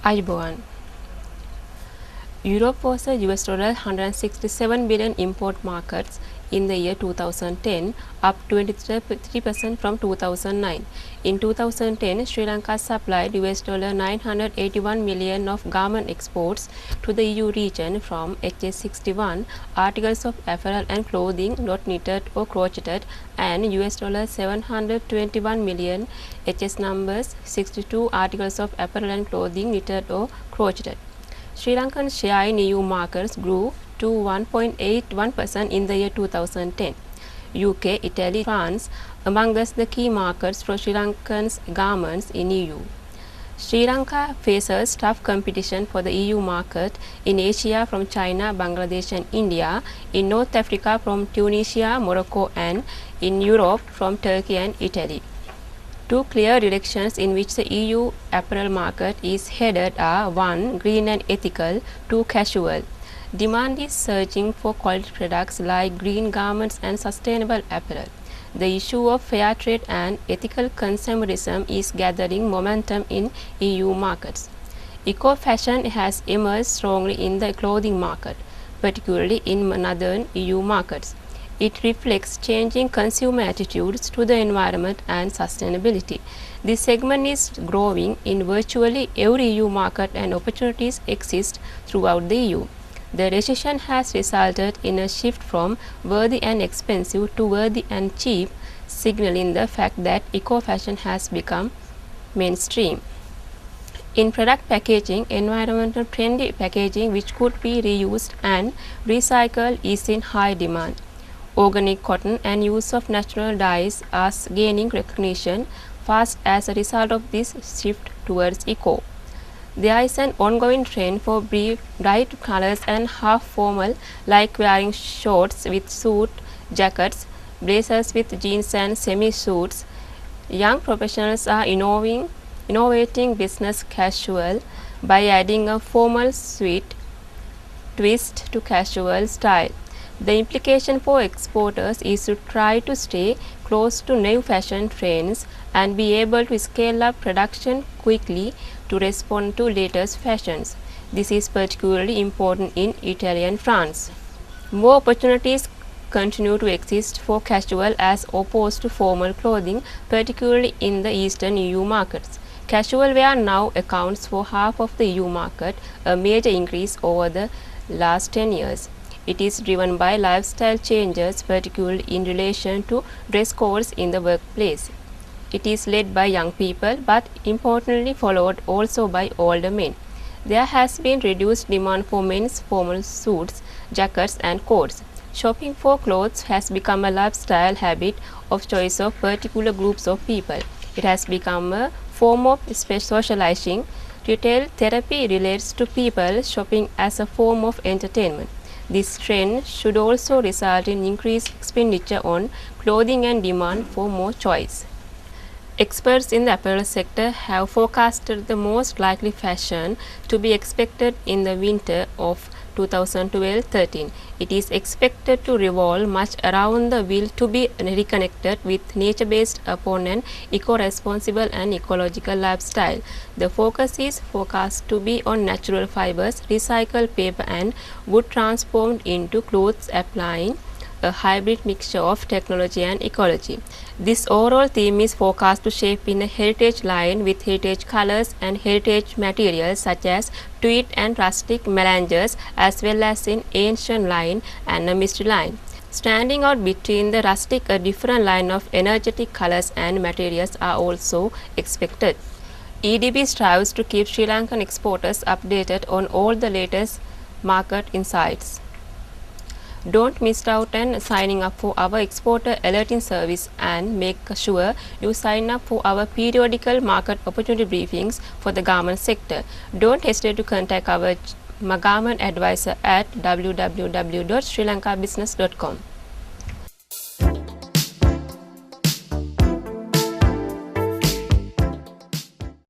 Ayubowan. Europe was a $167 billion import market in the year 2010, up 23% from 2009. In 2010, Sri Lanka supplied $981 million of garment exports to the EU region from HS61 articles of apparel and clothing not knitted or crocheted, and $721 million HS numbers 62 articles of apparel and clothing knitted or crocheted. Sri Lankan share in EU markets grew to 1.81% in the year 2010. UK, Italy, France amongst the key markets for Sri Lankan garments in EU. Sri Lanka faces tough competition for the EU market in Asia from China, Bangladesh and India, in North Africa from Tunisia, Morocco and in Europe from Turkey and Italy. Two clear directions in which the EU apparel market is headed are 1. Green and ethical, 2. Casual. Demand is surging for quality products like green garments and sustainable apparel. The issue of fair trade and ethical consumerism is gathering momentum in EU markets. Eco-fashion has emerged strongly in the clothing market, particularly in northern EU markets. It reflects changing consumer attitudes to the environment and sustainability. This segment is growing in virtually every EU market and opportunities exist throughout the EU. The decision has resulted in a shift from worthy and expensive to worthy and cheap, signaling the fact that eco-fashion has become mainstream. In product packaging, environmental friendly packaging which could be reused and recycled is in high demand. Organic cotton and use of natural dyes are gaining recognition fast as a result of this shift towards eco. There is an ongoing trend for bright colors and half-formal, like wearing shorts with suit jackets, blazers with jeans and semi-suits. Young professionals are innovating business casual by adding a formal sweet twist to casual style. The implication for exporters is to try to stay close to new fashion trends and be able to scale up production quickly to respond to latest fashions. This is particularly important in Italy and France. More opportunities continue to exist for casual as opposed to formal clothing, particularly in the Eastern EU markets. Casual wear now accounts for half of the EU market, a major increase over the last 10 years. It is driven by lifestyle changes, particularly in relation to dress codes in the workplace. It is led by young people, but importantly followed also by older men. There has been reduced demand for men's formal suits, jackets and coats. Shopping for clothes has become a lifestyle habit of choice of particular groups of people. It has become a form of socializing. Retail therapy relates to people shopping as a form of entertainment. This trend should also result in increased expenditure on clothing and demand for more choice. Experts in the apparel sector have forecasted the most likely fashion to be expected in the winter of 2012-13. It is expected to revolve much around the will to be reconnected with nature based upon an eco-responsible and ecological lifestyle. The focus is forecast to be on natural fibers, recycled paper and wood transformed into clothes, applying a hybrid mixture of technology and ecology. This overall theme is forecast to shape in a heritage line with heritage colors and heritage materials such as tweed and rustic melanges, as well as in ancient line and a mystery line. Standing out between the rustic, a different line of energetic colors and materials are also expected. EDB strives to keep Sri Lankan exporters updated on all the latest market insights. Don't miss out on signing up for our exporter alerting service and make sure you sign up for our periodical market opportunity briefings for the garment sector. Don't hesitate to contact our garment advisor at www.srilankabusiness.com.